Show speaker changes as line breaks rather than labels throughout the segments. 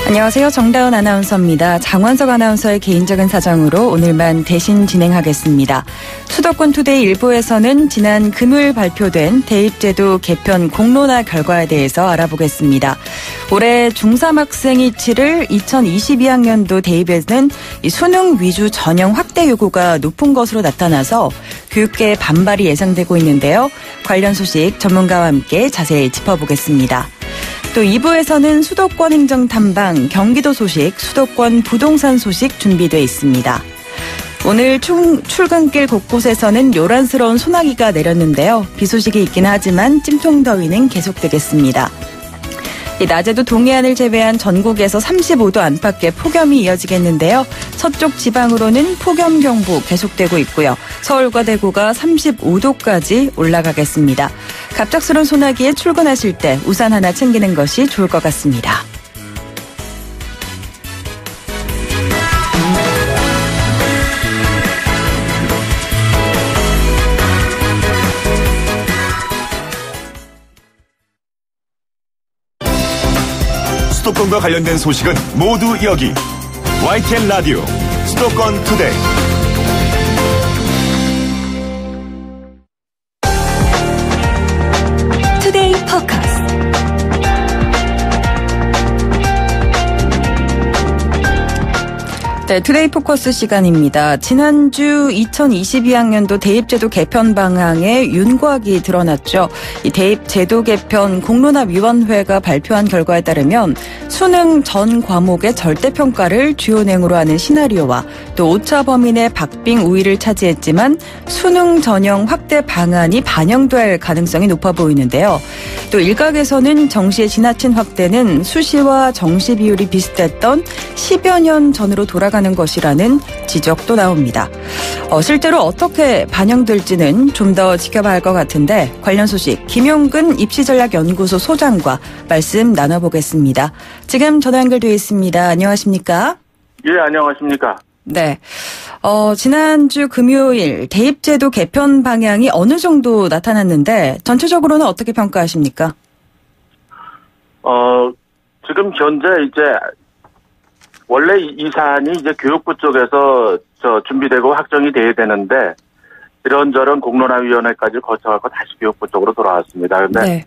안녕하세요. 정다은 아나운서입니다. 장원석 아나운서의 개인적인 사정으로 오늘만 대신 진행하겠습니다. 수도권 투데이 일부에서는 지난 금요일 발표된 대입제도 개편 공론화 결과에 대해서 알아보겠습니다. 올해 중3 학생이 치를 2022학년도 대입에는 수능 위주 전형 확대 요구가 높은 것으로 나타나서 교육계의 반발이 예상되고 있는데요. 관련 소식 전문가와 함께 자세히 짚어보겠습니다. 또 2부에서는 수도권 행정 탐방, 경기도 소식, 수도권 부동산 소식 준비되어 있습니다. 오늘 출근길 곳곳에서는 요란스러운 소나기가 내렸는데요. 비 소식이 있긴 하지만 찜통더위는 계속되겠습니다. 낮에도 동해안을 제외한 전국에서 35도 안팎의 폭염이 이어지겠는데요. 서쪽 지방으로는 폭염 경보 계속되고 있고요. 서울과 대구가 35도까지 올라가겠습니다. 갑작스러운 소나기에 출근하실 때 우산 하나 챙기는 것이 좋을 것 같습니다.
수도권과 관련된 소식은 모두 여기 YTN 라디오 수도권 투데이.
투데이 포커스. 네, 투데이 포커스 시간입니다. 지난주 2022학년도 대입제도 개편 방향에 윤곽이 드러났죠. 이 대입제도 개편 공론화위원회가 발표한 결과에 따르면 수능 전 과목의 절대평가를 주요 내용으로 하는 시나리오와 또 오차 범위 내 박빙 우위를 차지했지만 수능 전형 확대 방안이 반영될 가능성이 높아 보이는데요. 또 일각에서는 정시의 지나친 확대는 수시와 정시 비율이 비슷했던 10여 년 전으로 돌아가는 것이라는 지적도 나옵니다. 실제로 어떻게 반영될지는 좀 더 지켜봐야 할 것 같은데 관련 소식 김용근 입시전략연구소 소장과 말씀 나눠보겠습니다. 지금 전화 연결되어 있습니다. 안녕하십니까?
예, 안녕하십니까?
네. 지난주 금요일 대입제도 개편 방향이 어느 정도 나타났는데 전체적으로는 어떻게 평가하십니까?
지금 현재 이제 원래 이 사안이 이제 교육부 쪽에서 준비되고 확정이 돼야 되는데 이런저런 공론화위원회까지 거쳐갖고 다시 교육부 쪽으로 돌아왔습니다. 그런데
네.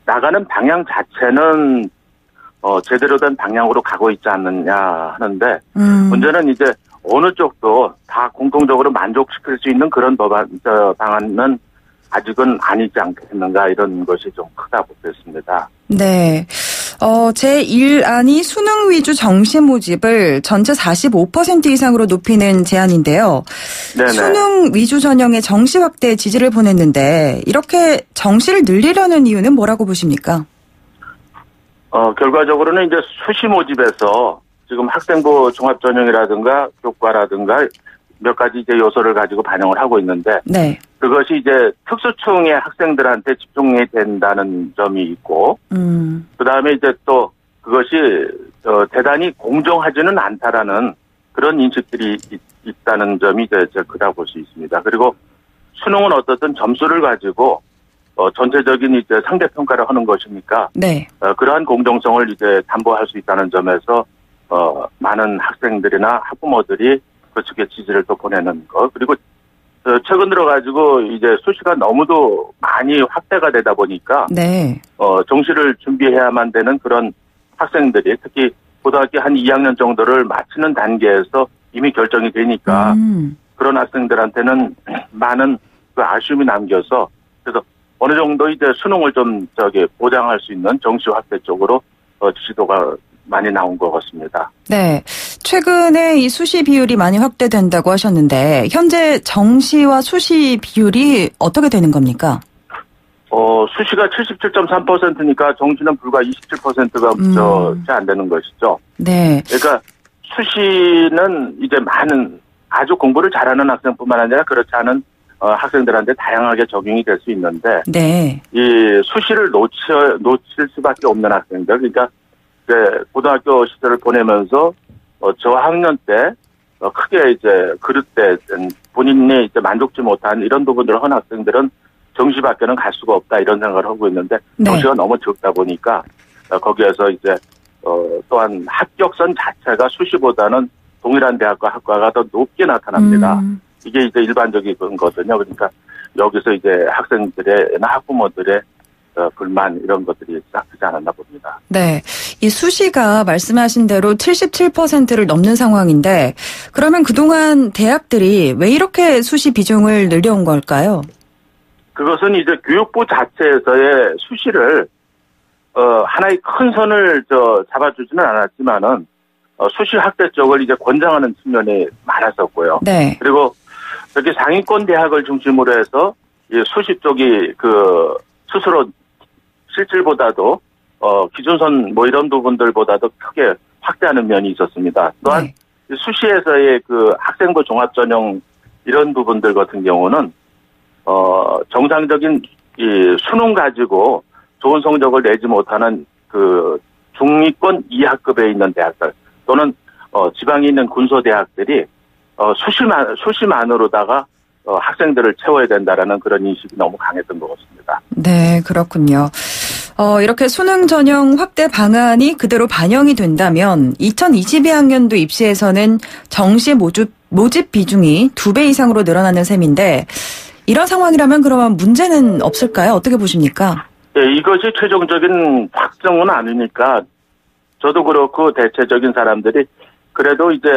나가는 방향 자체는 제대로 된 방향으로 가고 있지 않느냐 하는데 문제는 이제 어느 쪽도 다 공통적으로 만족시킬 수 있는 그런 방안은 아직은 아니지 않겠는가 이런 것이 좀 크다고 보겠습니다.
네. 제1안이 수능 위주 정시 모집을 전체 45% 이상으로 높이는 제안인데요.
네네.
수능 위주 전형의 정시 확대에 지지를 보냈는데 이렇게 정시를 늘리려는 이유는 뭐라고 보십니까?
결과적으로는 이제 수시 모집에서 지금 학생부 종합전형이라든가 교과라든가 몇 가지 이제 요소를 가지고 반영을 하고 있는데
네.
그것이 이제 특수층의 학생들한테 집중이 된다는 점이 있고 그다음에 이제 또 그것이 대단히 공정하지는 않다라는 그런 인식들이 있다는 점이 이제 크다고 볼 수 있습니다. 그리고 수능은 어떻든 점수를 가지고 전체적인 이제 상대 평가를 하는 것이니까
네.
그러한 공정성을 이제 담보할 수 있다는 점에서 많은 학생들이나 학부모들이 그쪽에 지지를 또 보내는 거. 그리고 최근 들어가지고 이제 수시가 너무도 많이 확대가 되다 보니까
네.
정시를 준비해야만 되는 그런 학생들이 특히 고등학교 한 2학년 정도를 마치는 단계에서 이미 결정이 되니까 그런 학생들한테는 많은 그 아쉬움이 남겨서 그래서 어느 정도 이제 수능을 좀 보장할 수 있는 정시 확대 쪽으로 지지도가 많이 나온 것 같습니다. 네.
최근에 이 수시 비율이 많이 확대된다고 하셨는데 현재 정시와 수시 비율이 어떻게 되는 겁니까?
수시가 77.3%니까 정시는 불과 27%가 채 안 되는 것이죠.
네.
그러니까 수시는 이제 많은 아주 공부를 잘하는 학생뿐만 아니라 그렇지 않은 학생들한테 다양하게 적용이 될 수 있는데
네.
이 수시를 놓칠 수밖에 없는 학생들 그러니까 이제 고등학교 시절을 보내면서 저학년 때 크게 이제 그릇된 본인이 이제 만족지 못한 이런 부분들을 한 학생들은 정시밖에는 갈 수가 없다 이런 생각을 하고 있는데 네. 정시가 너무 적다 보니까 거기에서 이제 또한 합격선 자체가 수시보다는 동일한 대학과 학과가 더 높게 나타납니다. 이게 이제 일반적인 거거든요. 그러니까 여기서 이제 학생들의나 학부모들의 불만 이런 것들이 시작되지 않았나 봅니다.
네. 이 수시가 말씀하신 대로 77%를 넘는 상황인데 그러면 그동안 대학들이 왜 이렇게 수시 비중을 늘려온 걸까요?
그것은 이제 교육부 자체에서의 수시를 하나의 큰 선을 잡아주지는 않았지만은 수시 확대 쪽을 이제 권장하는 측면이 많았었고요.
네.
그리고 이렇게 상위권 대학을 중심으로 해서 이 수시 쪽이 스스로 실질보다도 기준선 뭐 이런 부분들보다도 크게 확대하는 면이 있었습니다. 또한 네. 수시에서의 학생부 종합전형 이런 부분들 같은 경우는 정상적인 이 수능 가지고 좋은 성적을 내지 못하는 중위권 이하급에 있는 대학들 또는 지방에 있는 군소대학들이 수시만으로다가 학생들을 채워야 된다라는 그런 인식이 너무 강했던 것 같습니다.
네, 그렇군요. 이렇게 수능 전형 확대 방안이 그대로 반영이 된다면 2022학년도 입시에서는 정시 모집 비중이 2배 이상으로 늘어나는 셈인데 이런 상황이라면 그러면 문제는 없을까요? 어떻게 보십니까?
네, 이것이 최종적인 확정은 아니니까 저도 그렇고 대체적인 사람들이 그래도 이제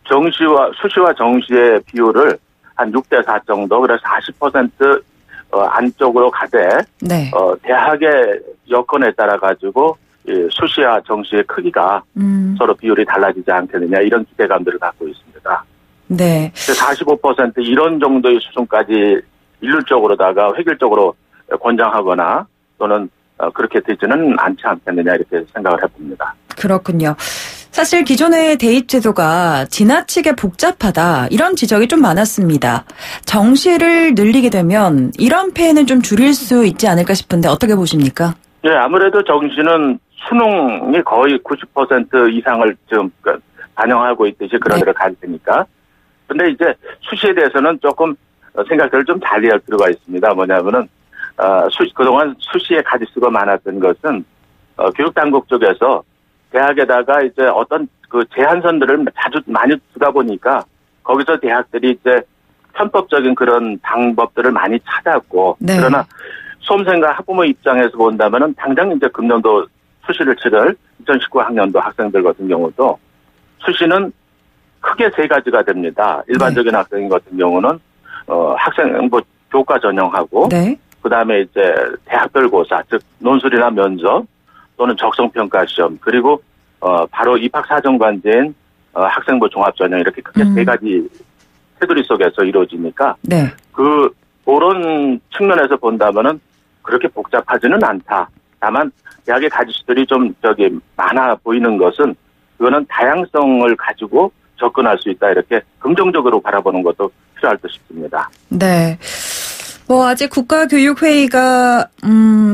수시와 정시의 비율을 한 6대4 정도, 그래서 40% 안쪽으로 가되, 네. 대학의 여건에 따라 가지고 수시와 정시의 크기가 서로 비율이 달라지지 않겠느냐 이런 기대감들을 갖고 있습니다.
네.
45% 이런 정도의 수준까지 일률적으로다가 획일적으로 권장하거나 또는 그렇게 되지는 않지 않겠느냐 이렇게 생각을 해봅니다.
그렇군요. 사실 기존의 대입 제도가 지나치게 복잡하다 이런 지적이 좀 많았습니다. 정시를 늘리게 되면 이런 폐해는 좀 줄일 수 있지 않을까 싶은데 어떻게 보십니까?
네, 아무래도 정시는 수능이 거의 90% 이상을 지금 반영하고 있듯이 그런 데를 갈 테니까. 근데 이제 수시에 대해서는 조금 생각들을 좀 달리할 필요가 있습니다. 뭐냐면은 그동안 수시에 가짓수가 많았던 것은 교육당국 쪽에서 대학에다가 이제 어떤 제한선들을 많이 두다 보니까 거기서 대학들이 이제 편법적인 그런 방법들을 많이 찾았고 네. 그러나 수험생과 학부모 입장에서 본다면은 당장 이제 금년도 수시를 치를 2019학년도 학생들 같은 경우도 수시는 크게 세 가지가 됩니다. 일반적인 네. 학생 같은 경우는 학생부 교과 전형하고 네. 그다음에 이제 대학별고사 즉 논술이나 면접 또는 적성평가 시험 그리고 바로 입학사정관제인 학생부 종합전형 이렇게 크게 세 가지 테두리 속에서 이루어지니까 네. 그런 측면에서 본다면은 그렇게 복잡하지는 않다. 다만 대학의 가짓수들이 좀 많아 보이는 것은 그거는 다양성을 가지고 접근할 수 있다 이렇게 긍정적으로 바라보는 것도 필요할 듯 싶습니다.
네. 아직 국가교육회의가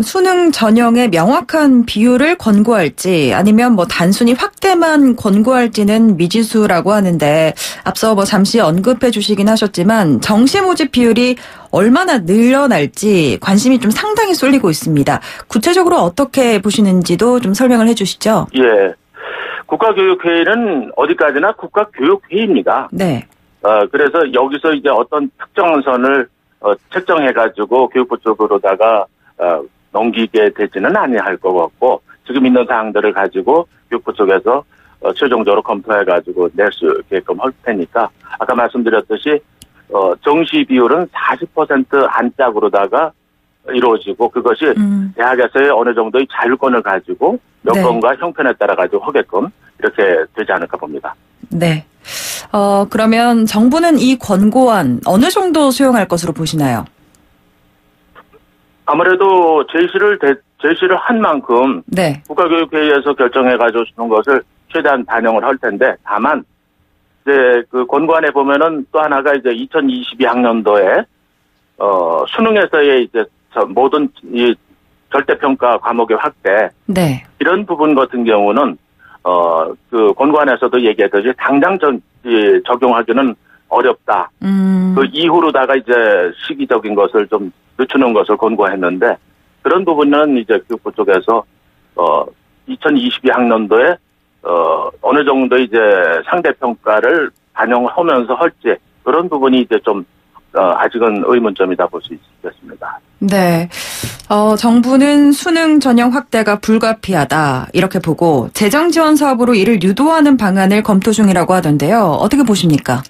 수능 전형의 명확한 비율을 권고할지 아니면 단순히 확대만 권고할지는 미지수라고 하는데 앞서 잠시 언급해 주시긴 하셨지만 정시 모집 비율이 얼마나 늘어날지 관심이 좀 상당히 쏠리고 있습니다. 구체적으로 어떻게 보시는지도 좀 설명을 해 주시죠.
예. 국가교육회의는 어디까지나 국가교육회의입니다. 네. 그래서 여기서 이제 어떤 특정 선을 책정해가지고 교육부 쪽으로다가 넘기게 되지는 아니할 것 같고 지금 있는 사항들을 가지고 교육부 쪽에서 최종적으로 검토해가지고 낼 수 있게끔 할 테니까 아까 말씀드렸듯이 정시 비율은 40% 안짝으로다가 이루어지고 그것이 대학에서의 어느 정도의 자율권을 가지고 여건과 네. 형편에 따라 가지고 하게끔 이렇게 되지 않을까 봅니다.
네. 그러면 정부는 이 권고안 어느 정도 수용할 것으로 보시나요?
아무래도 제시를 한 만큼 네. 국가교육회의에서 결정해가지고 주는 것을 최대한 반영을 할 텐데 다만 이제 권고안에 보면은 또 하나가 이제 2022학년도에 수능에서의 이제 모든 이 절대평가 과목의 확대 네. 이런 부분 같은 경우는 권고안에서도 얘기했듯이 당장 적용하기는 어렵다. 그 이후로다가 이제 시기적인 것을 좀 늦추는 것을 권고했는데 그런 부분은 이제 교육부 쪽에서 2022학년도에 어느 정도 이제 상대평가를 반영하면서 할지 그런 부분이 이제 좀 아직은 의문점이다 볼 수 있겠습니다.
네. 정부는 수능 전형 확대가 불가피하다 이렇게 보고 재정 지원 사업으로 이를 유도하는 방안을 검토 중이라고 하던데요. 어떻게 보십니까?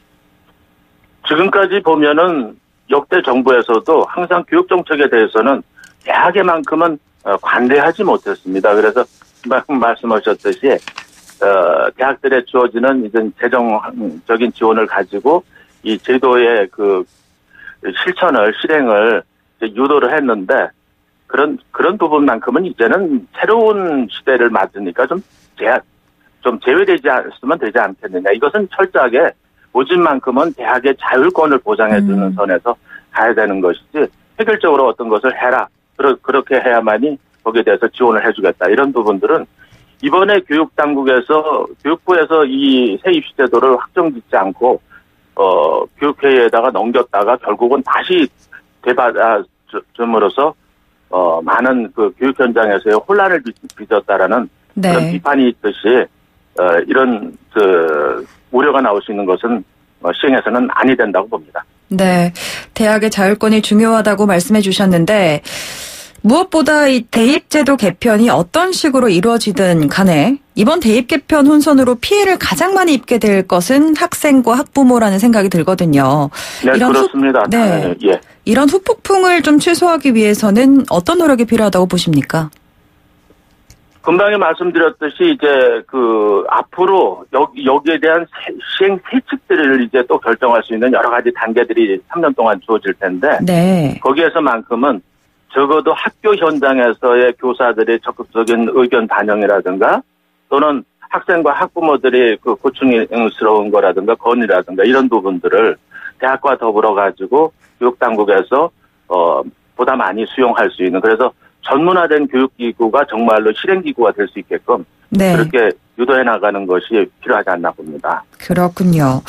지금까지
보면은 역대 정부에서도 항상 교육 정책에 대해서는 대학에만큼은 관대하지 못했습니다. 그래서 말씀하셨듯이 대학들에 주어지는 이제 재정적인 지원을 가지고 이 제도의 그 실행을 유도를 했는데 그런 부분만큼은 이제는 새로운 시대를 맞으니까 좀 제외되지 않으면 되지 않겠느냐. 이것은 철저하게 모집만큼은 대학의 자율권을 보장해주는 선에서 가야 되는 것이지 획일적으로 어떤 것을 해라. 그렇게 해야만이 거기에 대해서 지원을 해주겠다. 이런 부분들은 이번에 교육부에서 이 새 입시 제도를 확정짓지 않고 교육회의에다가 넘겼다가 결국은 다시 되받아줌으로써 많은 그 교육 현장에서의 혼란을 빚었다라는
네.
그런 비판이 있듯이 이런 우려가 나올 수 있는 것은 시행해서는 아니 된다고 봅니다.
네, 대학의 자율권이 중요하다고 말씀해 주셨는데 무엇보다 이 대입제도 개편이 어떤 식으로 이루어지든 간에 이번 대입 개편 혼선으로 피해를 가장 많이 입게 될 것은 학생과 학부모라는 생각이 들거든요.
네, 그렇습니다.
네,
예.
이런 후폭풍을 좀 최소화하기 위해서는 어떤 노력이 필요하다고 보십니까?
금방에 말씀드렸듯이 이제 앞으로 여기에 대한 시행 세칙들을 이제 또 결정할 수 있는 여러 가지 단계들이 3년 동안 주어질 텐데
네.
거기에서만큼은 적어도 학교 현장에서의 교사들의 적극적인 의견 반영이라든가 또는 학생과 학부모들이 그 고충스러운 거라든가 건의라든가 이런 부분들을 대학과 더불어 가지고 교육당국에서 보다 많이 수용할 수 있는 그래서 전문화된 교육기구가 정말로 실행기구가 될 수 있게끔
네.
그렇게 유도해 나가는 것이 필요하지 않나 봅니다.
그렇군요.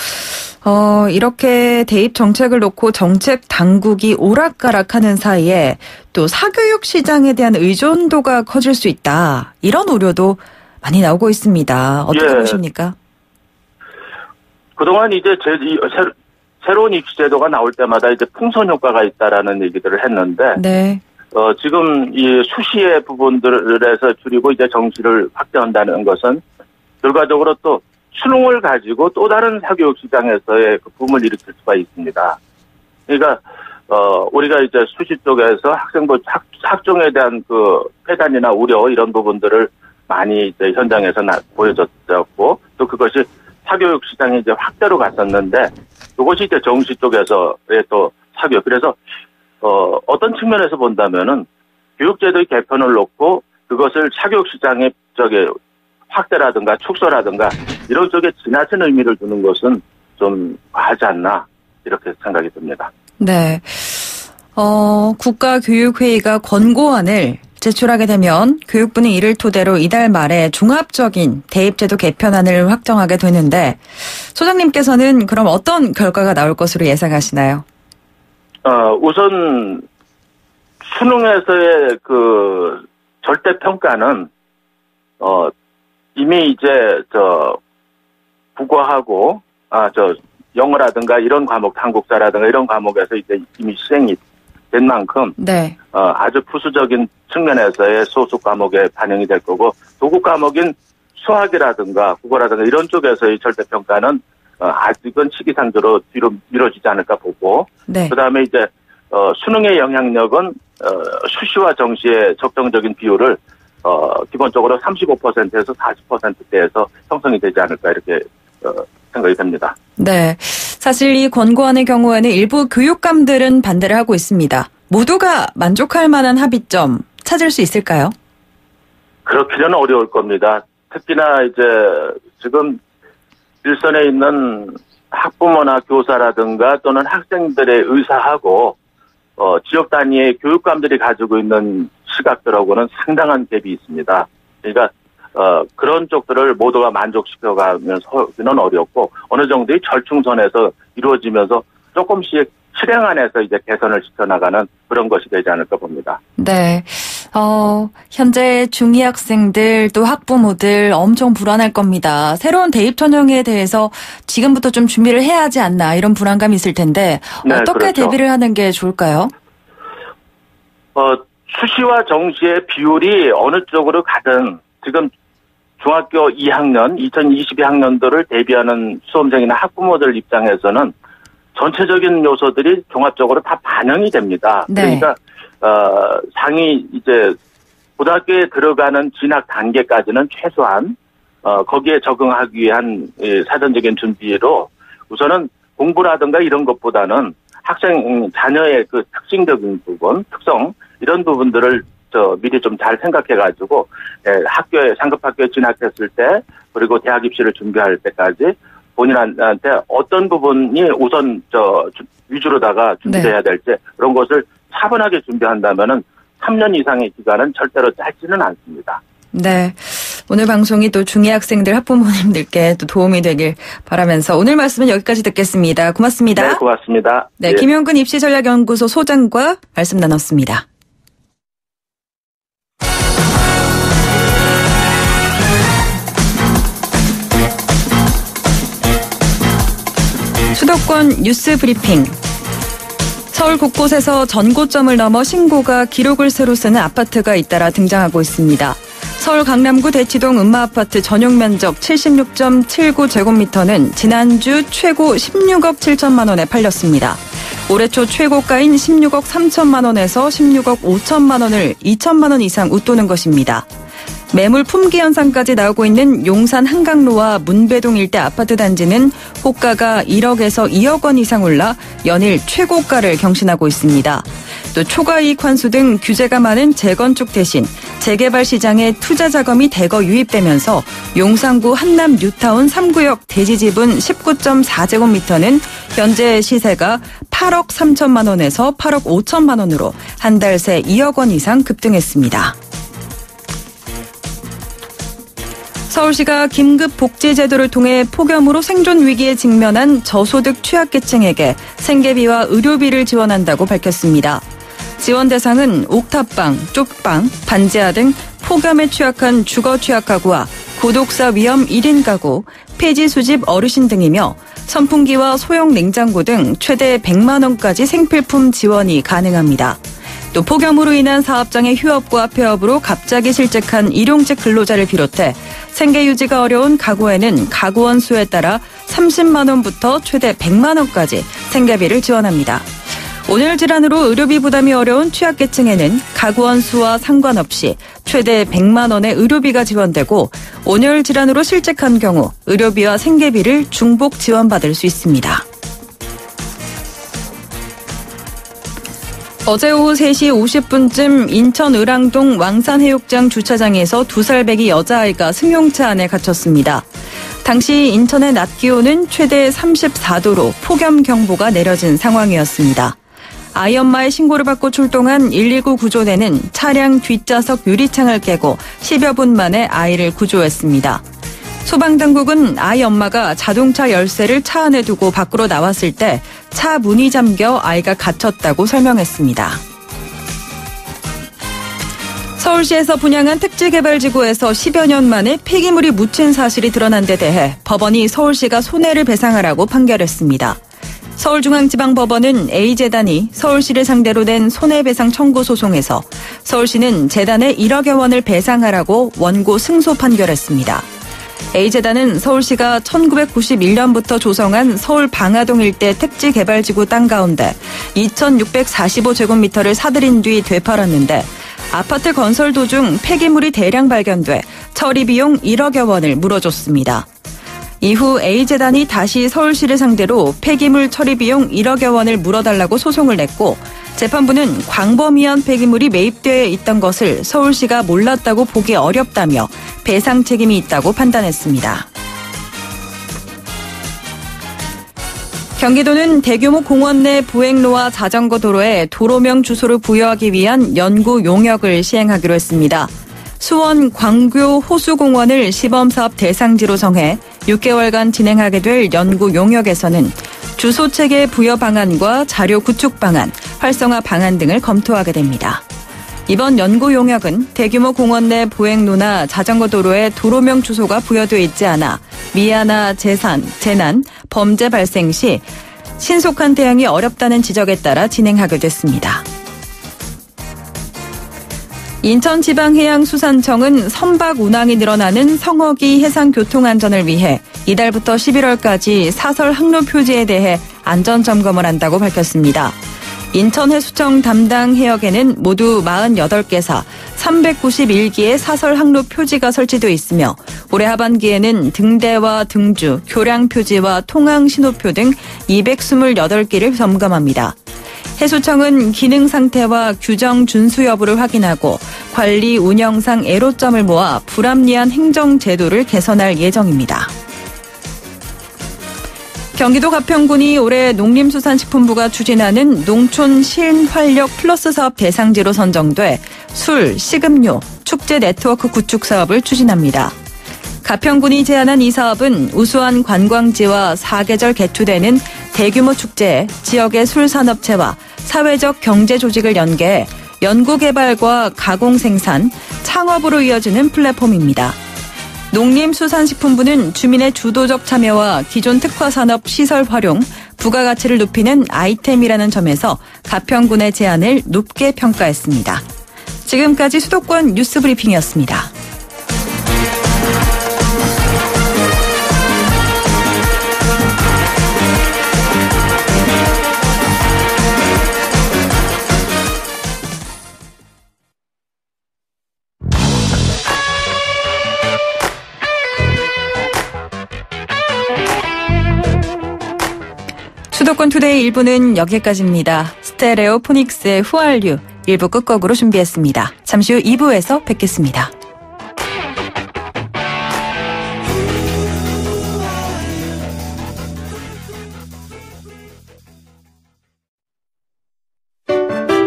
이렇게 대입 정책을 놓고 정책 당국이 오락가락하는 사이에 또 사교육 시장에 대한 의존도가 커질 수 있다. 이런 우려도 많이 나오고 있습니다. 어떻게 보십니까?
그동안 이제 새로운 입시 제도가 나올 때마다 이제 풍선 효과가 있다라는 얘기들을 했는데
네.
지금 이 수시의 부분들에서 줄이고 이제 정시를 확대한다는 것은 결과적으로 또 수능을 가지고 또 다른 사교육 시장에서의 그 붐을 일으킬 수가 있습니다. 그러니까 우리가 이제 수시 쪽에서 학종에 대한 그 폐단이나 우려 이런 부분들을 많이 이제 현장에서 보여줬고 또 그것이 사교육 시장이 이제 확대로 갔었는데 이것이 이제 정시 쪽에서의 또 사교육 그래서 어떤 측면에서 본다면은 교육제도의 개편을 놓고 그것을 사교육 시장의 확대라든가 축소라든가 이런 쪽에 지나친 의미를 두는 것은 좀 과하지 않나 이렇게 생각이 듭니다.
네. 국가교육회의가 권고안을 제출하게 되면 교육부는 이를 토대로 이달 말에 종합적인 대입제도 개편안을 확정하게 되는데 소장님께서는 그럼 어떤 결과가 나올 것으로 예상하시나요?
우선 수능에서의 그 절대평가는 이미 이제 국어하고 영어라든가 이런 과목, 한국사라든가 이런 과목에서 이제 이미 시행이 된 만큼
네.
아주 부수적인 측면에서의 소수 과목에 반영이 될 거고 도구 과목인 수학이라든가 국어라든가 이런 쪽에서의 절대평가는 아직은 시기상조로 뒤로 미뤄지지 않을까 보고
네.
그다음에 이제 수능의 영향력은 수시와 정시의 적정적인 비율을 기본적으로 35%에서 40%대에서 형성이 되지 않을까 이렇게 생각이 됩니다.
네, 사실 이 권고안의 경우에는 일부 교육감들은 반대를 하고 있습니다. 모두가 만족할 만한 합의점 찾을 수 있을까요?
그렇기는 어려울 겁니다. 특히나 이제 지금 일선에 있는 학부모나 교사라든가 또는 학생들의 의사하고 지역 단위의 교육감들이 가지고 있는 시각들하고는 상당한 갭이 있습니다. 그러니까 그런 쪽들을 모두가 만족시켜가면서는 어렵고 어느 정도의 절충선에서 이루어지면서 조금씩 실행 안에서 이제 개선을 시켜나가는 그런 것이 되지 않을까 봅니다.
네. 현재 중2 학생들 또 학부모들 엄청 불안할 겁니다. 새로운 대입 전형에 대해서 지금부터 좀 준비를 해야 하지 않나 이런 불안감이 있을 텐데
네,
어떻게
그렇죠.
대비를 하는 게 좋을까요?
수시와 정시의 비율이 어느 쪽으로 가든 지금 중학교 2학년, 2022학년도를 대비하는 수험생이나 학부모들 입장에서는 전체적인 요소들이 종합적으로 다 반영이 됩니다.
네.
그러니까 상위 이제 고등학교에 들어가는 진학 단계까지는 최소한 거기에 적응하기 위한 사전적인 준비로 우선은 공부라든가 이런 것보다는 학생 자녀의 그 특징적인 부분, 특성 이런 부분들을 미리 좀 잘 생각해가지고 상급 학교에 진학했을 때 그리고 대학 입시를 준비할 때까지 본인한테 어떤 부분이 우선 위주로다가 준비해야 될지 그런 것을 차분하게 준비한다면은 3년 이상의 기간은 절대로 짧지는 않습니다.
네. 오늘 방송이 또 중2 학생들 학부모님들께 또 도움이 되길 바라면서 오늘 말씀은 여기까지 듣겠습니다. 고맙습니다.
네, 고맙습니다.
네,
예.
김용근 입시전략연구소 소장과 말씀 나눴습니다. 수도권 뉴스 브리핑. 서울 곳곳에서 전고점을 넘어 신고가 기록을 새로 쓰는 아파트가 잇따라 등장하고 있습니다. 서울 강남구 대치동 음마아파트 전용 면적 76.79제곱미터는 지난주 최고 16억 7천만 원에 팔렸습니다. 올해 초 최고가인 16억 3천만 원에서 16억 5천만 원을 2천만 원 이상 웃도는 것입니다. 매물 품귀 현상까지 나오고 있는 용산 한강로와 문배동 일대 아파트 단지는 호가가 1억에서 2억 원 이상 올라 연일 최고가를 경신하고 있습니다. 또 초과이익 환수 등 규제가 많은 재건축 대신 재개발 시장에 투자 자금이 대거 유입되면서 용산구 한남 뉴타운 3구역 대지지분 19.4제곱미터는 현재 시세가 8억 3천만 원에서 8억 5천만 원으로 한 달 새 2억 원 이상 급등했습니다. 서울시가 긴급 복지 제도를 통해 폭염으로 생존 위기에 직면한 저소득 취약계층에게 생계비와 의료비를 지원한다고 밝혔습니다. 지원 대상은 옥탑방, 쪽방, 반지하 등 폭염에 취약한 주거 취약가구와 고독사 위험 1인 가구, 폐지 수집 어르신 등이며 선풍기와 소형 냉장고 등 최대 100만 원까지 생필품 지원이 가능합니다. 또 폭염으로 인한 사업장의 휴업과 폐업으로 갑자기 실직한 일용직 근로자를 비롯해 생계 유지가 어려운 가구에는 가구원 수에 따라 30만 원부터 최대 100만 원까지 생계비를 지원합니다. 온열 질환으로 의료비 부담이 어려운 취약계층에는 가구원 수와 상관없이 최대 100만 원의 의료비가 지원되고 온열 질환으로 실직한 경우 의료비와 생계비를 중복 지원받을 수 있습니다. 어제 오후 3시 50분쯤 인천 을왕동 왕산해육장 주차장에서 2살배기 여자아이가 승용차 안에 갇혔습니다. 당시 인천의 낮 기온은 최대 34도로 폭염 경보가 내려진 상황이었습니다. 아이 엄마의 신고를 받고 출동한 119 구조대는 차량 뒷좌석 유리창을 깨고 10여 분 만에 아이를 구조했습니다. 소방당국은 아이 엄마가 자동차 열쇠를 차 안에 두고 밖으로 나왔을 때 차 문이 잠겨 아이가 갇혔다고 설명했습니다. 서울시에서 분양한 택지개발지구에서 10여 년 만에 폐기물이 묻힌 사실이 드러난 데 대해 법원이 서울시가 손해를 배상하라고 판결했습니다. 서울중앙지방법원은 A재단이 서울시를 상대로 낸 손해배상 청구 소송에서 서울시는 재단에 1억여 원을 배상하라고 원고 승소 판결했습니다. A재단은 서울시가 1991년부터 조성한 서울 방화동 일대 택지개발지구 땅 가운데 2,645제곱미터를 사들인 뒤 되팔았는데 아파트 건설 도중 폐기물이 대량 발견돼 처리 비용 1억여 원을 물어줬습니다. 이후 A재단이 다시 서울시를 상대로 폐기물 처리 비용 1억여 원을 물어달라고 소송을 냈고 재판부는 광범위한 폐기물이 매입되어 있던 것을 서울시가 몰랐다고 보기 어렵다며 배상 책임이 있다고 판단했습니다. 경기도는 대규모 공원 내 보행로와 자전거 도로에 도로명 주소를 부여하기 위한 연구 용역을 시행하기로 했습니다. 수원 광교 호수공원을 시범사업 대상지로 정해 6개월간 진행하게 될 연구 용역에서는 주소 체계 부여 방안과 자료 구축 방안, 활성화 방안 등을 검토하게 됩니다. 이번 연구 용역은 대규모 공원 내 보행로나 자전거 도로에 도로명 주소가 부여되어 있지 않아 미아나 재난, 범죄 발생 시 신속한 대응이 어렵다는 지적에 따라 진행하게 됐습니다. 인천지방해양수산청은 선박 운항이 늘어나는 성어기 해상교통안전을 위해 이달부터 11월까지 사설 항로 표지에 대해 안전점검을 한다고 밝혔습니다. 인천해수청 담당 해역에는 모두 48개사 391기의 사설 항로 표지가 설치되어 있으며 올해 하반기에는 등대와 등주, 교량 표지와 통항 신호표 등 228개를 점검합니다. 해수청은 기능 상태와 규정 준수 여부를 확인하고 관리 운영상 애로점을 모아 불합리한 행정 제도를 개선할 예정입니다. 경기도 가평군이 올해 농림수산식품부가 추진하는 농촌 신활력 플러스 사업 대상지로 선정돼 술, 식음료, 축제 네트워크 구축 사업을 추진합니다. 가평군이 제안한 이 사업은 우수한 관광지와 사계절 개투되는 대규모 축제에 지역의 술산업체와 사회적 경제 조직을 연계해 연구개발과 가공생산, 창업으로 이어지는 플랫폼입니다. 농림수산식품부는 주민의 주도적 참여와 기존 특화산업 시설 활용, 부가가치를 높이는 아이템이라는 점에서 가평군의 제안을 높게 평가했습니다. 지금까지 수도권 뉴스브리핑이었습니다. 수도권 투데이 1부는 여기까지입니다. 스테레오 포닉스의 Who Are You 1부 끝곡으로 준비했습니다. 잠시 후 2부에서 뵙겠습니다.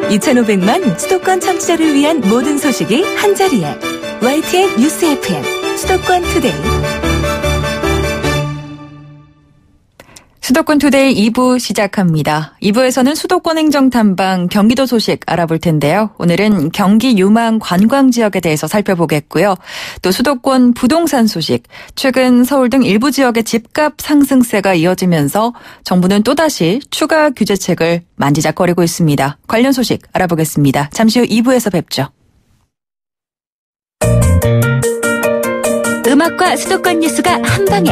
(2500만) 수도권 청취자를 위한 모든 소식이 한자리에 YTN 뉴스 FM 수도권 투데이. 수도권 투데이 2부 시작합니다. 2부에서는 수도권 행정탐방 경기도 소식 알아볼 텐데요. 오늘은 경기 유망 관광 지역에 대해서 살펴보겠고요. 또 수도권 부동산 소식. 최근 서울 등 일부 지역의 집값 상승세가 이어지면서 정부는 또다시 추가 규제책을 만지작거리고 있습니다. 관련 소식 알아보겠습니다. 잠시 후 2부에서 뵙죠. 음악과 수도권 뉴스가 한방에.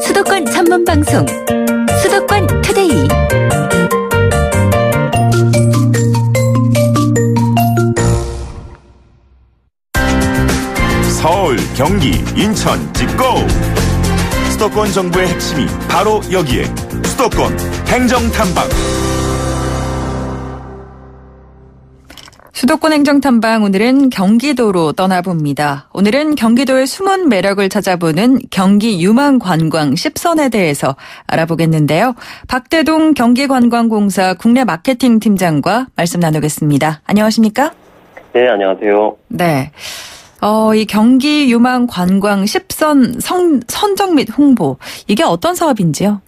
수도권 전문 방송. 수도권 투데이.
서울, 경기, 인천 찍고! 수도권 정부의 핵심이 바로 여기에 수도권 행정탐방.
수도권 행정탐방 오늘은 경기도로 떠나봅니다. 오늘은 경기도의 숨은 매력을 찾아보는 경기 유망 관광 10선에 대해서 알아보겠는데요. 박대동 경기관광공사 국내 마케팅 팀장과 말씀 나누겠습니다. 안녕하십니까?
네, 안녕하세요.
네. 이 경기 유망 관광 10선 선정 및 홍보, 이게 어떤 사업인지요?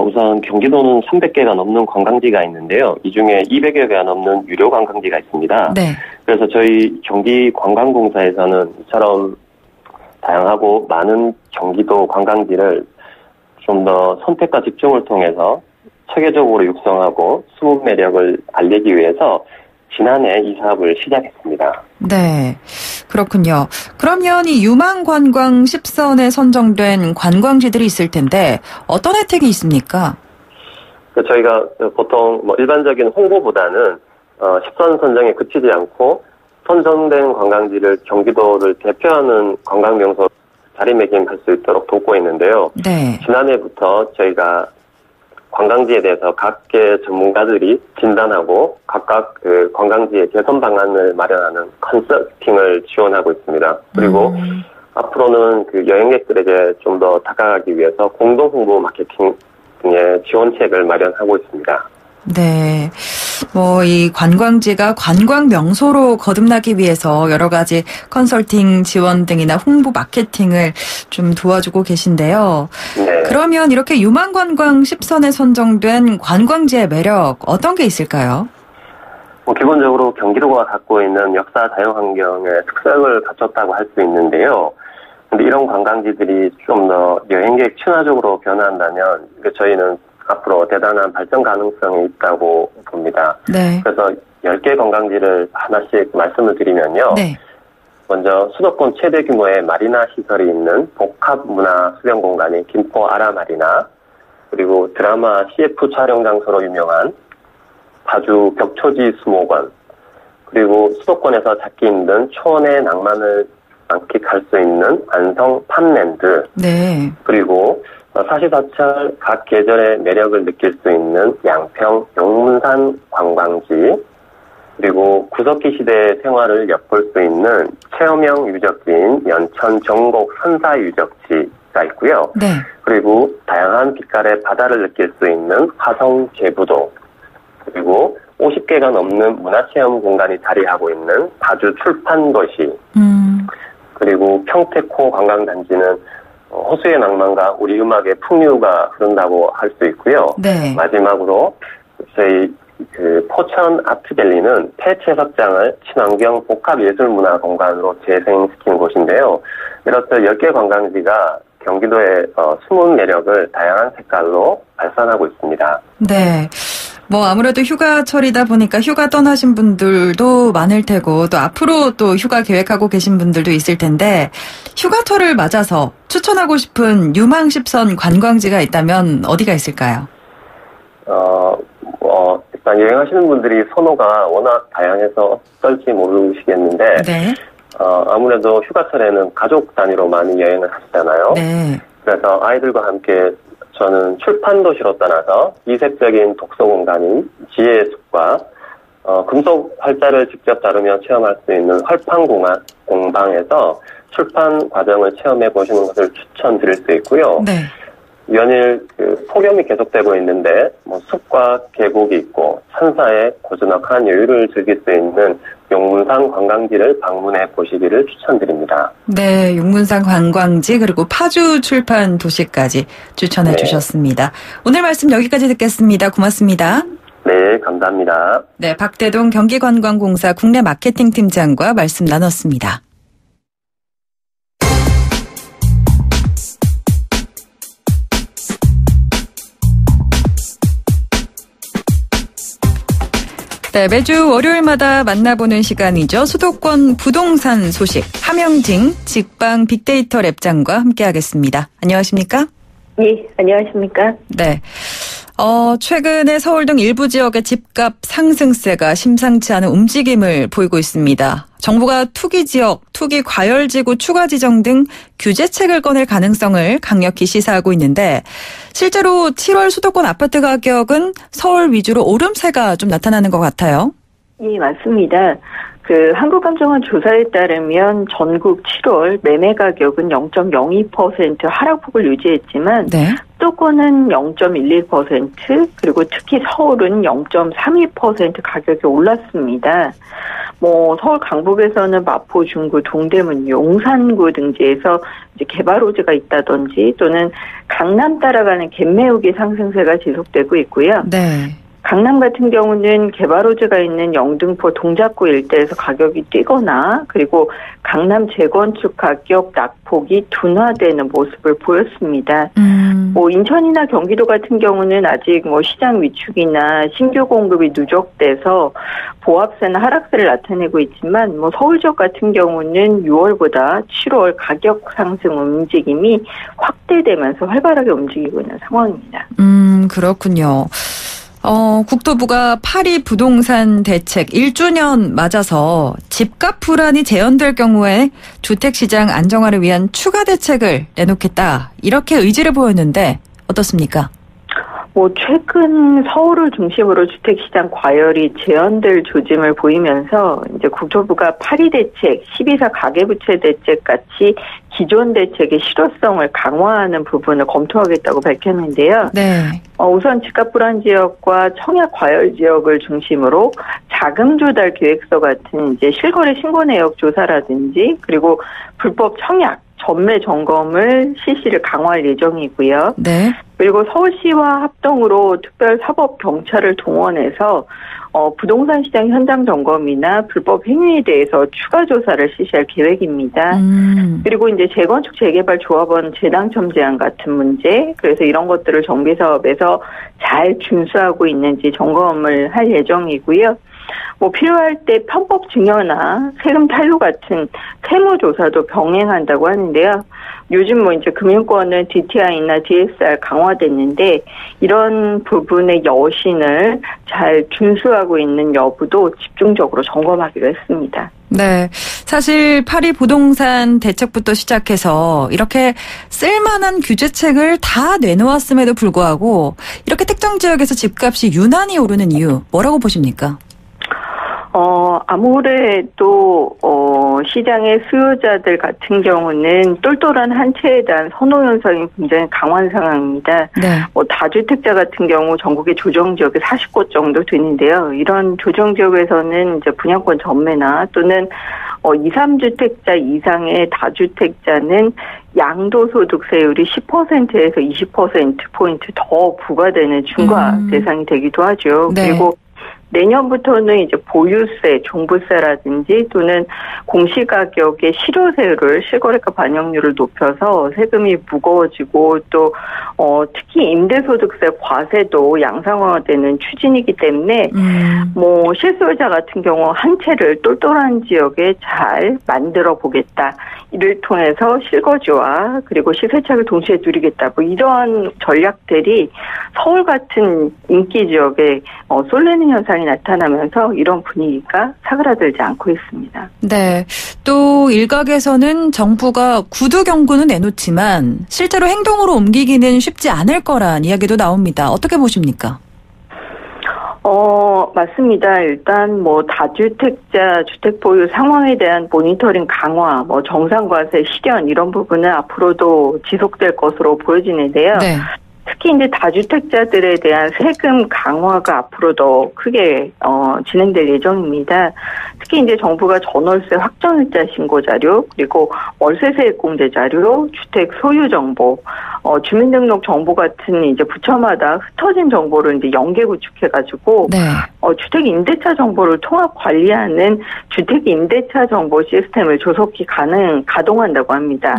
우선 경기도는 300개가 넘는 관광지가 있는데요. 이 중에 200여 개가 넘는 유료 관광지가 있습니다.
네.
그래서 저희 경기관광공사에서는 이처럼 다양하고 많은 경기도 관광지를 좀 더 선택과 집중을 통해서 체계적으로 육성하고 숨은 매력을 알리기 위해서 지난해 이 사업을 시작했습니다.
네, 그렇군요. 그러면 이 유망 관광 10선에 선정된 관광지들이 있을 텐데 어떤 혜택이 있습니까?
저희가 보통 일반적인 홍보보다는 10선 선정에 그치지 않고 선정된 관광지를 경기도를 대표하는 관광명소 자리매김할 수 있도록 돕고 있는데요.
네.
지난해부터 저희가 관광지에 대해서 각계 전문가들이 진단하고 각각 그 관광지의 개선 방안을 마련하는 컨설팅을 지원하고 있습니다. 그리고 앞으로는 그 여행객들에게 좀 더 다가가기 위해서 공동 홍보 마케팅 등의 지원책을 마련하고 있습니다.
네. 이 관광지가 관광 명소로 거듭나기 위해서 여러 가지 컨설팅 지원 등이나 홍보 마케팅을 좀 도와주고 계신데요.
네.
그러면 이렇게 유망 관광 10선에 선정된 관광지의 매력 어떤 게 있을까요?
기본적으로 경기도가 갖고 있는 역사 자연 환경의 특색을 갖췄다고 할 수 있는데요. 근데 이런 관광지들이 좀 더 여행객 친화적으로 변화한다면 저희는 앞으로 대단한 발전 가능성이 있다고 봅니다.
네.
그래서 10개 관광지를 하나씩 말씀을 드리면요.
네.
먼저 수도권 최대 규모의 마리나 시설이 있는 복합문화 수련공간인 김포 아라마리나, 그리고 드라마 CF 촬영 장소로 유명한 파주 벽초지 수목원, 그리고 수도권에서 찾기 힘든 초원의 낭만을 만끽할 수 있는 안성 팜랜드,
네.
그리고 사시사철 각 계절의 매력을 느낄 수 있는 양평 용문산 관광지, 그리고 구석기 시대의 생활을 엿볼 수 있는 체험형 유적지인 연천 정곡 선사 유적지가 있고요.
네.
그리고 다양한 빛깔의 바다를 느낄 수 있는 화성 제부도, 그리고 50개가 넘는 문화체험 공간이 자리하고 있는 파주 출판도시, 그리고 평택호 관광단지는 호수의 낭만과 우리 음악의 풍류가 흐른다고 할 수 있고요.
네.
마지막으로 저희 포천 아트밸리는 폐채석장을 친환경 복합예술문화 공간으로 재생시킨 곳인데요. 이렇듯 10개 관광지가 경기도의 숨은 매력을 다양한 색깔로 발산하고 있습니다.
네. 뭐 아무래도 휴가철이다 보니까 휴가 떠나신 분들도 많을 테고 또 앞으로 또 휴가 계획하고 계신 분들도 있을 텐데 휴가철을 맞아서 추천하고 싶은 유망십선 관광지가 있다면 어디가 있을까요?
일단 여행하시는 분들이 선호가 워낙 다양해서 어떨지 모르시겠는데
네.
아무래도 휴가철에는 가족 단위로 많이 여행을 하시잖아요.
네.
그래서 아이들과 함께 저는 출판도시로 떠나서 이색적인 독서 공간인 지혜의 숲과 금속 활자를 직접 다루며 체험할 수 있는 헐판공방에서 출판 과정을 체험해 보시는 것을 추천드릴 수 있고요.
네.
연일 폭염이 계속되고 있는데 숲과 계곡이 있고 산사의 고즈넉한 여유를 즐길 수 있는 용문산 관광지를 방문해 보시기를 추천드립니다.
네, 용문산 관광지 그리고 파주 출판 도시까지 추천해 주셨습니다. 오늘 말씀 여기까지 듣겠습니다. 고맙습니다.
네, 감사합니다.
네, 박대동 경기관광공사 국내 마케팅 팀장과 말씀 나눴습니다. 네, 매주 월요일마다 만나보는 시간이죠. 수도권 부동산 소식 함영진 직방 빅데이터 랩장과 함께하겠습니다. 안녕하십니까?
예, 안녕하십니까?
네. 최근에 서울 등 일부 지역의 집값 상승세가 심상치 않은 움직임을 보이고 있습니다. 정부가 투기 지역, 투기 과열지구 추가 지정 등 규제책을 꺼낼 가능성을 강력히 시사하고 있는데 실제로 7월 수도권 아파트 가격은 서울 위주로 오름세가 좀 나타나는 것 같아요.
예, 맞습니다. 한국감정원 조사에 따르면 전국 7월 매매 가격은 0.02% 하락폭을 유지했지만
네.
수도권은 0.11% 그리고 특히 서울은 0.32% 가격이 올랐습니다. 서울 강북에서는 마포, 중구, 동대문, 용산구 등지에서 이제 개발 호재가 있다든지 또는 강남 따라가는 갭매우기 상승세가 지속되고 있고요.
네.
강남 같은 경우는 개발 호재가 있는 영등포 동작구 일대에서 가격이 뛰거나 그리고 강남 재건축 가격 낙폭이 둔화되는 모습을 보였습니다. 인천이나 경기도 같은 경우는 아직 시장 위축이나 신규 공급이 누적돼서 보합세나 하락세를 나타내고 있지만 서울 지역 같은 경우는 6월보다 7월 가격 상승 움직임이 확대되면서 활발하게 움직이고 있는 상황입니다.
그렇군요. 국토부가 파리 부동산 대책 1주년 맞아서 집값 불안이 재현될 경우에 주택시장 안정화를 위한 추가 대책을 내놓겠다. 이렇게 의지를 보였는데 어떻습니까?
최근 서울을 중심으로 주택시장 과열이 재현될 조짐을 보이면서 이제 국토부가 파리 대책, 12사 가계부채 대책 같이 기존 대책의 실효성을 강화하는 부분을 검토하겠다고 밝혔는데요.
네.
우선 집값 불안 지역과 청약 과열 지역을 중심으로 자금 조달 계획서 같은 이제 실거래 신고 내역 조사라든지 그리고 불법 청약, 전매 점검을 실시를 강화할 예정이고요.
네.
그리고 서울시와 합동으로 특별사법경찰을 동원해서 부동산 시장 현장 점검이나 불법 행위에 대해서 추가 조사를 실시할 계획입니다. 그리고 이제 재건축 재개발 조합원 재당첨 제한 같은 문제, 그래서 이런 것들을 정비 사업에서 잘 준수하고 있는지 점검을 할 예정이고요. 뭐 필요할 때 편법 증여나 세금 탈루 같은 세무 조사도 병행한다고 하는데요. 요즘 뭐 이제 금융권은 DTI나 DSR 강화됐는데 이런 부분의 여신을 잘 준수하고 있는 여부도 집중적으로 점검하기로 했습니다.
네. 사실 파리 부동산 대책부터 시작해서 이렇게 쓸만한 규제책을 다 내놓았음에도 불구하고 이렇게 특정 지역에서 집값이 유난히 오르는 이유 뭐라고 보십니까?
아무래도 시장의 수요자들 같은 경우는 똘똘한 한 채에 대한 선호 현상이 굉장히 강한 상황입니다. 네. 다주택자 같은 경우 전국의 조정 지역이 40곳 정도 되는데요. 이런 조정 지역에서는 이제 분양권 전매나 또는 2, 3주택자 이상의 다주택자는 양도소득세율이 10%에서 20%포인트 더 부과되는 중과 대상이 되기도 하죠. 네. 그리고 내년부터는 이제 보유세, 종부세라든지 또는 공시가격의 실효세율을 실거래가 반영률을 높여서 세금이 무거워지고 또 특히 임대소득세 과세도 양상화되는 추진이기 때문에 뭐 실소유자 같은 경우 한 채를 똘똘한 지역에 잘 만들어 보겠다. 이를 통해서 실거주와 그리고 시세차익을 동시에 누리겠다. 뭐 이러한 전략들이 서울 같은 인기 지역에 쏠리는 현상이 나타나면서 이런 분위기가 사그라들지 않고 있습니다.
네. 또 일각에서는 정부가 구두 경고는 내놓지만 실제로 행동으로 옮기기는 쉽지 않을 거란 이야기도 나옵니다. 어떻게 보십니까?
맞습니다. 일단 뭐 다주택자 주택 보유 상황에 대한 모니터링 강화, 뭐 정상과세 실현 이런 부분은 앞으로도 지속될 것으로 보여지는데요. 네. 특히 이제 다주택자들에 대한 세금 강화가 앞으로 더 크게 진행될 예정입니다. 특히 이제 정부가 전월세 확정일자 신고 자료, 그리고 월세세액 공제 자료, 주택 소유 정보, 주민등록 정보 같은 이제 부처마다 흩어진 정보를 이제 연계 구축해가지고 네. 주택 임대차 정보를 통합 관리하는 주택 임대차 정보 시스템을 조속히 가동한다고 합니다.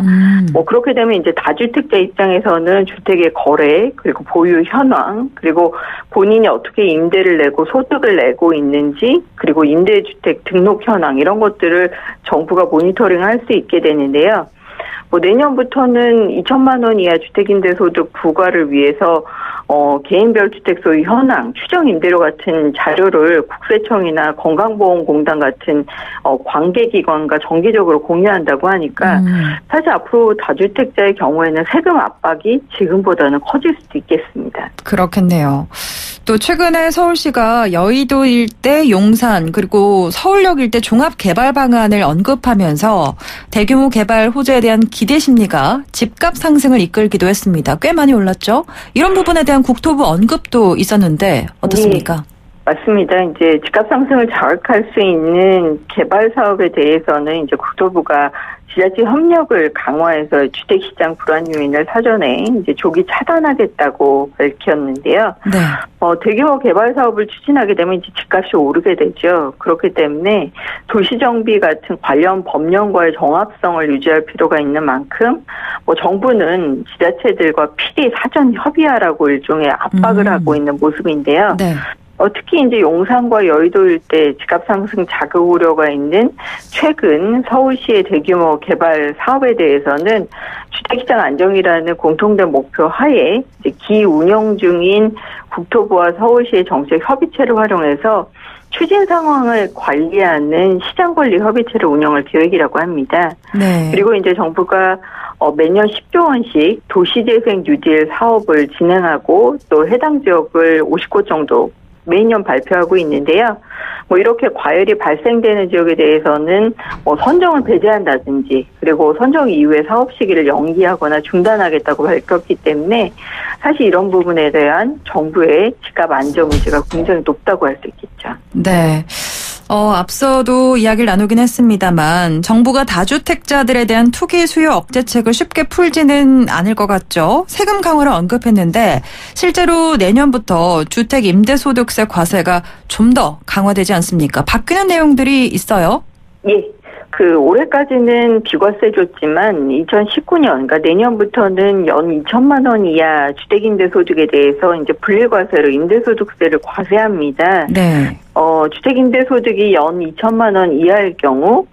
뭐 그렇게 되면 이제 다주택자 입장에서는 주택의 거래 그리고 보유 현황 그리고 본인이 어떻게 임대를 내고 소득을 내고 있는지 그리고 임대주택 등록 현황 이런 것들을 정부가 모니터링할 수 있게 되는데요. 뭐 내년부터는 2천만 원 이하 주택임대소득 부과를 위해서 개인별 주택 소유 현황, 추정 임대료 같은 자료를 국세청이나 건강보험공단 같은 관계기관과 정기적으로 공유한다고 하니까 사실 앞으로 다주택자의 경우에는 세금 압박이 지금보다는 커질 수도 있겠습니다.
그렇겠네요. 또 최근에 서울시가 여의도 일대, 용산 그리고 서울역 일대 종합개발 방안을 언급하면서 대규모 개발 호재에 대한 기대 심리가 집값 상승을 이끌기도 했습니다. 꽤 많이 올랐죠? 이런 부분에 대한 국토부 언급도 있었는데 어떻습니까?
네. 맞습니다. 이제 집값 상승을 자극할 수 있는 개발 사업에 대해서는 이제 국토부가 지자체 협력을 강화해서 주택시장 불안 요인을 사전에 이제 조기 차단하겠다고 밝혔는데요. 네. 대규모 개발 사업을 추진하게 되면 이제 집값이 오르게 되죠. 그렇기 때문에 도시정비 같은 관련 법령과의 정합성을 유지할 필요가 있는 만큼 뭐 정부는 지자체들과 필히 사전 협의하라고 일종의 압박을 하고 있는 모습인데요. 네. 특히 이제 용산과 여의도 일대 집값 상승 자극 우려가 있는 최근 서울시의 대규모 개발 사업에 대해서는 주택시장 안정이라는 공통된 목표 하에 이제 기운영 중인 국토부와 서울시의 정책 협의체를 활용해서 추진 상황을 관리하는 시장관리 협의체를 운영할 계획이라고 합니다. 네. 그리고 이제 정부가 매년 10조 원씩 도시재생 뉴딜 사업을 진행하고 또 해당 지역을 50곳 정도 매년 발표하고 있는데요. 뭐 이렇게 과열이 발생되는 지역에 대해서는 뭐 선정을 배제한다든지 그리고 선정 이후에 사업 시기를 연기하거나 중단하겠다고 밝혔기 때문에 사실 이런 부분에 대한 정부의 집값 안정 의지가 굉장히 높다고 할 수 있겠죠.
네. 앞서도 이야기를 나누긴 했습니다만 정부가 다주택자들에 대한 투기 수요 억제책을 쉽게 풀지는 않을 것 같죠. 세금 강화를 언급했는데 실제로 내년부터 주택 임대소득세 과세가 좀 더 강화되지 않습니까? 바뀌는 내용들이 있어요?
예. 올해까지는 비과세 줬지만 2019년, 그러니까 내년부터는 연 2천만 원 이하 주택임대소득에 대해서 이제 분리과세로 임대소득세를 과세합니다.
네.
주택임대소득이 연 2천만 원 이하일 경우,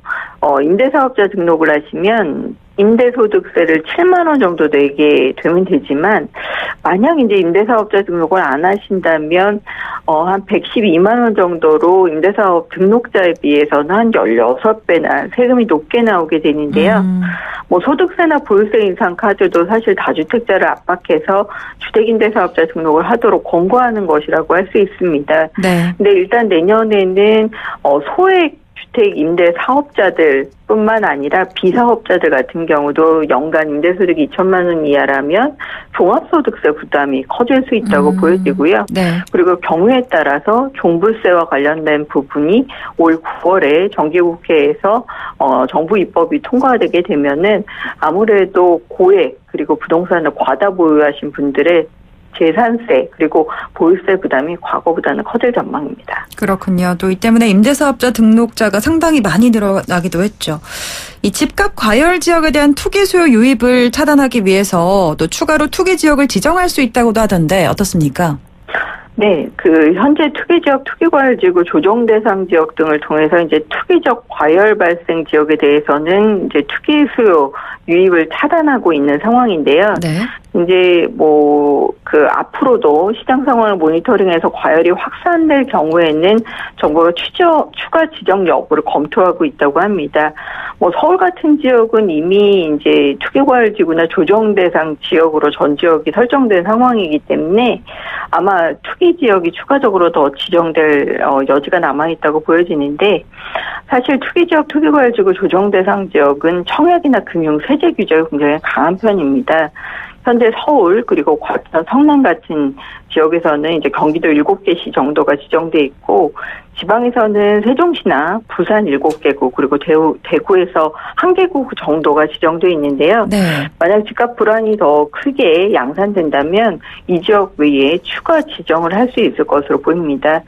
임대사업자 등록을 하시면 임대소득세를 7만 원 정도 내게 되면 되지만, 만약 이제 임대사업자 등록을 안 하신다면, 한 112만 원 정도로 임대사업 등록자에 비해서는 한 16배나 세금이 높게 나오게 되는데요. 소득세나 보유세 인상 카드도 사실 다주택자를 압박해서 주택임대사업자 등록을 하도록 권고하는 것이라고 할 수 있습니다.
네.
근데 일단 내년에는 소액 주택 임대 사업자들뿐만 아니라 비사업자들 같은 경우도 연간 임대소득이 2천만 원 이하라면 종합소득세 부담이 커질 수 있다고 보여지고요.
네.
그리고 경우에 따라서 종부세와 관련된 부분이 올 9월에 정기국회에서 정부 입법이 통과되게 되면은 아무래도 고액 그리고 부동산을 과다 보유하신 분들의 재산세 그리고 보유세 부담이 과거보다는 커질 전망입니다.
그렇군요. 또 이 때문에 임대사업자 등록자가 상당히 많이 늘어나기도 했죠. 이 집값 과열 지역에 대한 투기 수요 유입을 차단하기 위해서 또 추가로 투기 지역을 지정할 수 있다고도 하던데 어떻습니까?
네, 현재 투기지역, 투기과열지구, 조정대상 지역 등을 통해서 이제 투기적 과열 발생 지역에 대해서는 이제 투기 수요 유입을 차단하고 있는 상황인데요.
네.
이제 앞으로도 시장 상황을 모니터링해서 과열이 확산될 경우에는 정부가 추가 지정 여부를 검토하고 있다고 합니다. 서울 같은 지역은 이미 이제 투기과열지구나 조정대상 지역으로 전 지역이 설정된 상황이기 때문에 아마 투기 지역이 추가적으로 더 지정될 여지가 남아있다고 보여지는데 사실 투기지역, 투기과열지구 조정대상 지역은 청약이나 금융, 세제 규제가 굉장히 강한 편입니다. 현재 서울 그리고 과천, 성남 같은 지역에서는 이제 경기도 7개 시 정도가 지정돼 있고 지방에서는 세종시나 부산 7개구 그리고 대구에서 1개구 정도가 지정돼 있는데요.
네.
만약 집값 불안이 더 크게 양산된다면 이 지역 외에 추가 지정을 할 수 있을 것으로 보입니다.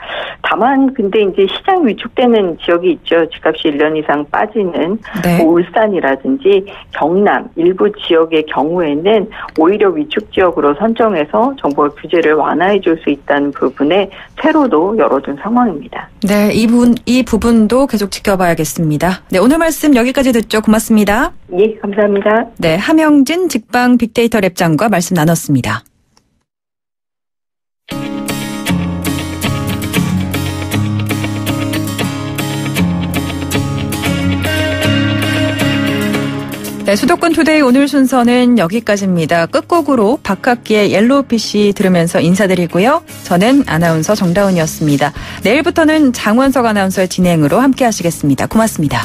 다만 근데 이제 시장 위축되는 지역이 있죠. 집값이 1년 이상 빠지는
네.
울산이라든지 경남 일부 지역의 경우에는 오히려 위축 지역으로 선정해서 정부가 규제를 완화해 줄 수 있다는 부분에 퇴로도 열어둔 상황입니다.
네, 이 부분도 계속 지켜봐야겠습니다. 네, 오늘 말씀 여기까지 듣죠. 고맙습니다.
예, 감사합니다.
네, 함영진 직방 빅데이터 랩장과 말씀 나눴습니다. 네, 수도권 투데이 오늘 순서는 여기까지입니다. 끝곡으로 박학기의 옐로우피쉬 들으면서 인사드리고요. 저는 아나운서 정다운이었습니다. 내일부터는 장원석 아나운서의 진행으로 함께 하시겠습니다. 고맙습니다.